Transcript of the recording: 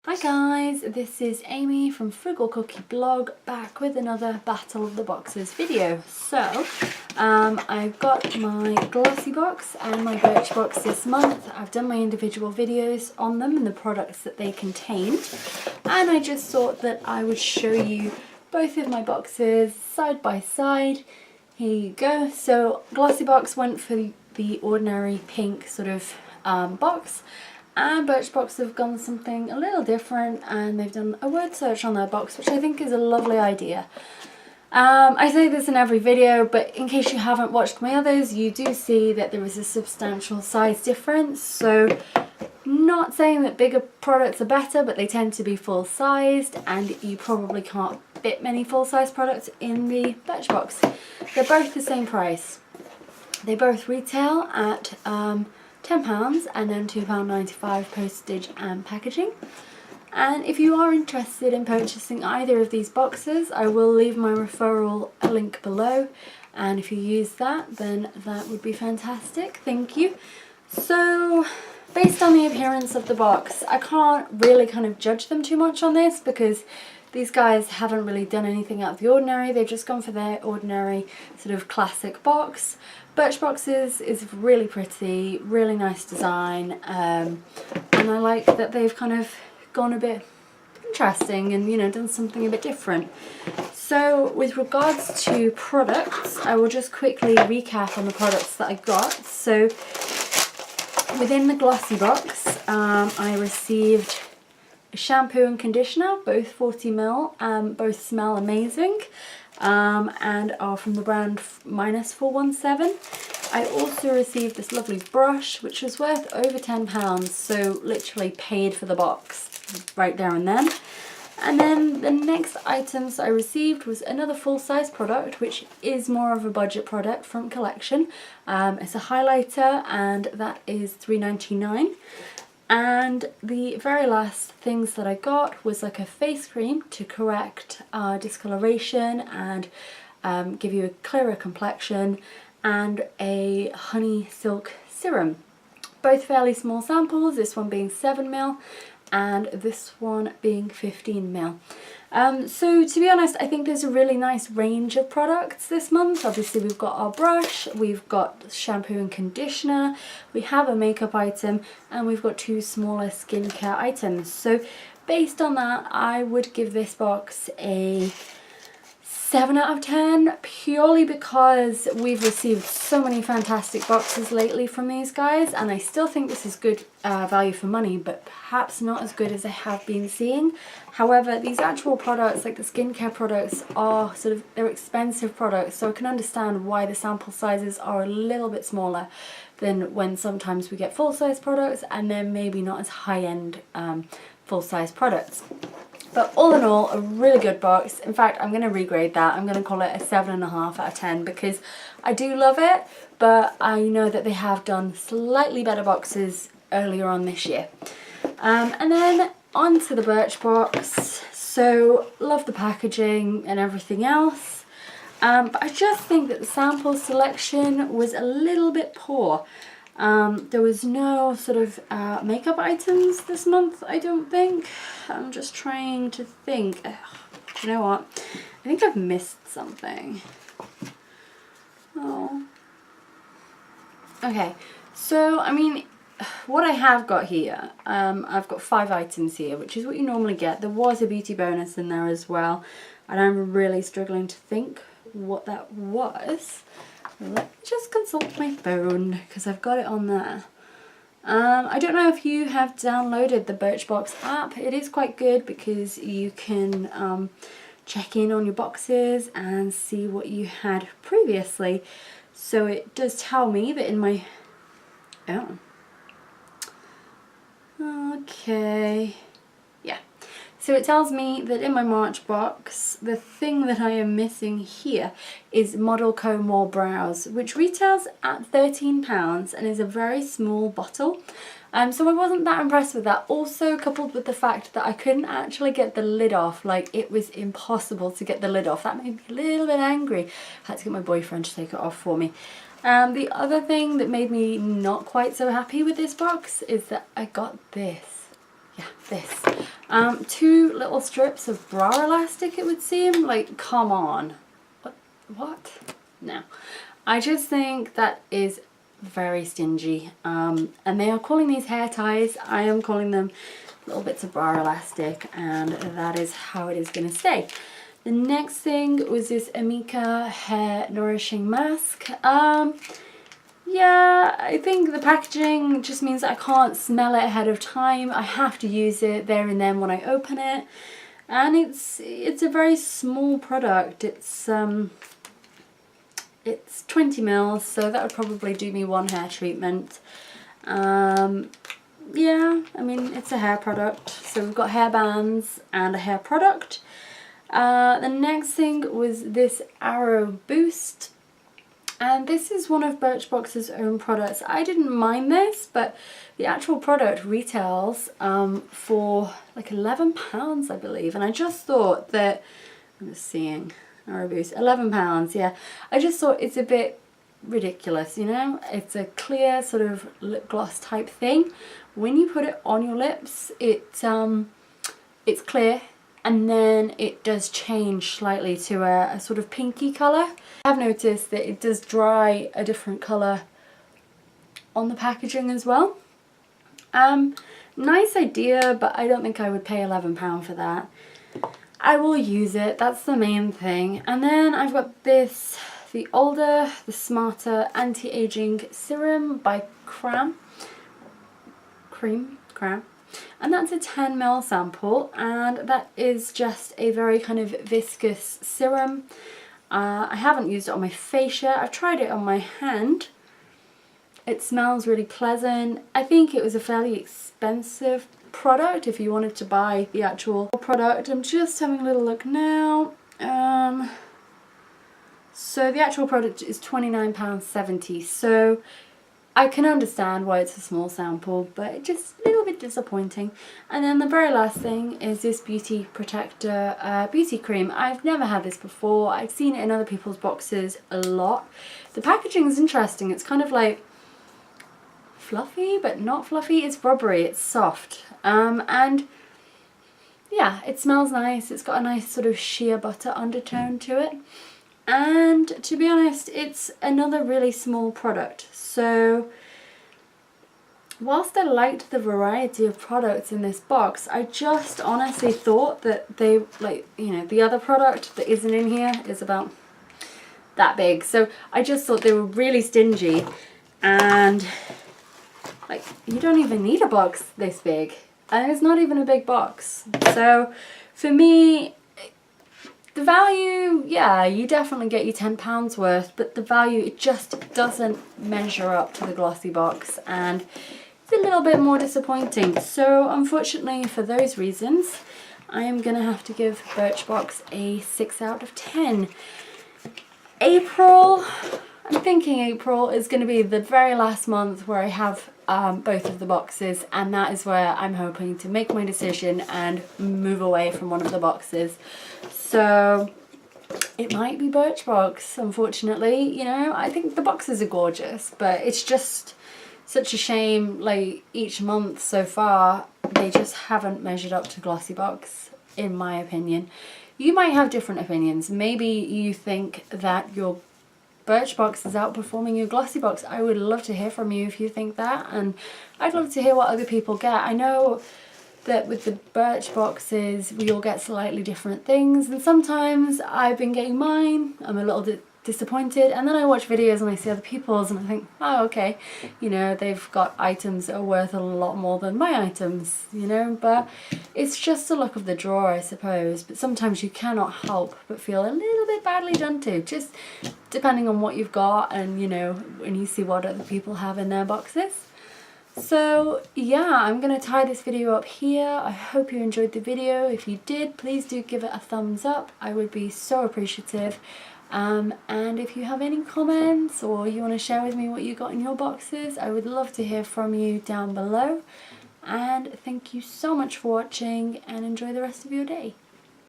Hi guys, this is Amy from Frugal Cookie Blog back with another Battle of the Boxes video. So, I've got my GLOSSYBOX and my BIRCHBOX this month. I've done my individual videos on them and the products that they contained, and I just thought that I would show you both of my boxes side by side. Here you go. So GLOSSYBOX went for the ordinary pink sort of box, and BIRCHBOX have gone something a little different, and they've done a word search on their box, which I think is a lovely idea. I say this in every video, but in case you haven't watched my others, you do see that there is a substantial size difference. So not saying that bigger products are better, but they tend to be full-sized, and you probably can't fit many full-size products in the BIRCHBOX. They're both the same price. They both retail at £10 and then £2.95 postage and packaging. And if you are interested in purchasing either of these boxes, I will leave my referral link below, and if you use that, then that would be fantastic. Thank you. So based on the appearance of the box, I can't really kind of judge them too much on this because these guys haven't really done anything out of the ordinary. They've just gone for their ordinary sort of classic box. BIRCHBOX is really pretty, really nice design, and I like that they've kind of gone a bit interesting and, you know, done something a bit different. So with regards to products, I will just quickly recap on the products that I got. So within the GLOSSYBOX, I received a shampoo and conditioner, both 40ml, both smell amazing, and are from the brand -417. I also received this lovely brush, which was worth over £10, so literally paid for the box right there and then. And then the next items I received was another full-size product, which is more of a budget product from Collection. It's a highlighter, and that is £3.99. And the very last things that I got was like a face cream to correct discoloration and give you a clearer complexion, and a honey silk serum. Both fairly small samples, this one being 7ml and this one being 15ml. So to be honest, I think there's a really nice range of products this month. Obviously we've got our brush, we've got shampoo and conditioner, we have a makeup item, and we've got two smaller skincare items. So based on that, I would give this box a 7 out of 10, purely because we've received so many fantastic boxes lately from these guys, and I still think this is good value for money, but perhaps not as good as I have been seeing. However, these actual products, like the skincare products, are they're expensive products, so I can understand why the sample sizes are a little bit smaller than when sometimes we get full-size products, and then maybe not as high-end full-size products. But all in all, a really good box. In fact, I'm going to regrade that. I'm going to call it a 7.5 out of 10 because I do love it, but I know that they have done slightly better boxes earlier on this year. And then on to the BIRCHBOX. So, love the packaging and everything else. But I just think that the sample selection was a little bit poor. There was no sort of makeup items this month, I don't think. I'm just trying to think. You know what? I think I've missed something. Oh. Okay, so I mean, what I have got here, I've got 5 items here, which is what you normally get. There was a beauty bonus in there as well, and I'm really struggling to think what that was. Let me just consult my phone because I've got it on there. I don't know if you have downloaded the BIRCHBOX app. It is quite good because you can check in on your boxes and see what you had previously. So it does tell me that in my... Oh. Okay. Yeah. So it tells me that in my March box, the thing that I am missing here is Model Comb Wall Brows, which retails at £13 and is a very small bottle. So I wasn't that impressed with that. Also coupled with the fact that I couldn't actually get the lid off, like it was impossible to get the lid off. That made me a little bit angry. I had to get my boyfriend to take it off for me. The other thing that made me not quite so happy with this box is that I got this. yeah, this. 2 little strips of bra elastic, it would seem. Like, come on. What? No. I just think that is very stingy. And they are calling these hair ties. I am calling them little bits of bra elastic, and that is how it is going to stay. The next thing was this Amica hair nourishing mask. Yeah, I think the packaging just means that I can't smell it ahead of time. I have to use it there and then when I open it. And it's a very small product. It's 20 mils, so that would probably do me 1 hair treatment. Yeah, I mean, it's a hair product. So we've got hair bands and a hair product. The next thing was this Arrow Boost. And this is one of Birchbox's own products. I didn't mind this, but the actual product retails for like £11, I believe. And I just thought that, I'm just seeing, Arrow Boost, £11, yeah. I just thought it's a bit ridiculous, you know? It's a clear sort of lip gloss type thing. When you put it on your lips, it's clear, and then it does change slightly to a sort of pinky colour. I've noticed that it does dry a different colour on the packaging as well. Nice idea, but I don't think I would pay £11 for that. I will use it, that's the main thing. And then I've got this, the Older, the Smarter Anti-Aging Serum by Cream, and that's a 10 ml sample, and that is just a very kind of viscous serum. I haven't used it on my face yet. I've tried it on my hand. It smells really pleasant. I think it was a fairly expensive product if you wanted to buy the actual product. I'm just having a little look now. So the actual product is £29.70. So I can understand why it's a small sample, but it's just a little bit disappointing. And then the very last thing is this Beauty Protector beauty cream. I've never had this before. I've seen it in other people's boxes a lot. The packaging is interesting. It's kind of like fluffy, but not fluffy. It's rubbery, it's soft. And yeah, it smells nice. It's got a nice sort of shea butter undertone to it. And to be honest, it's another really small product. So whilst I liked the variety of products in this box, I just honestly thought that they, like, you know, the other product that isn't in here is about that big. So I just thought they were really stingy, and like, you don't even need a box this big, and it's not even a big box. So for me, the value, yeah, you definitely get your £10 worth, but the value, it just doesn't measure up to the GLOSSYBOX, and it's a little bit more disappointing. So unfortunately, for those reasons, I am going to have to give Birchbox a 6 out of 10. April, I'm thinking April is going to be the very last month where I have both of the boxes, and that is where I'm hoping to make my decision and move away from one of the boxes. So it might be Birchbox, unfortunately. You know, I think the boxes are gorgeous, but it's just such a shame, like, each month so far they just haven't measured up to GLOSSYBOX, in my opinion. You might have different opinions. Maybe you think that your Birchbox is outperforming your GLOSSYBOX. I would love to hear from you if you think that, and I'd love to hear what other people get. I know that with the Birchboxes we all get slightly different things, and sometimes I've been getting mine, I'm a little disappointed, and then I watch videos and I see other people's and I think, oh, okay, you know, they've got items that are worth a lot more than my items, you know. But it's just the luck of the draw, I suppose. But sometimes you cannot help but feel a little bit badly done to, just depending on what you've got, and, you know, when you see what other people have in their boxes. So yeah, I'm going to tie this video up here. I hope you enjoyed the video. If you did, please do give it a thumbs up. I would be so appreciative. And if you have any comments, or you want to share with me what you got in your boxes, I would love to hear from you down below. And thank you so much for watching, and enjoy the rest of your day.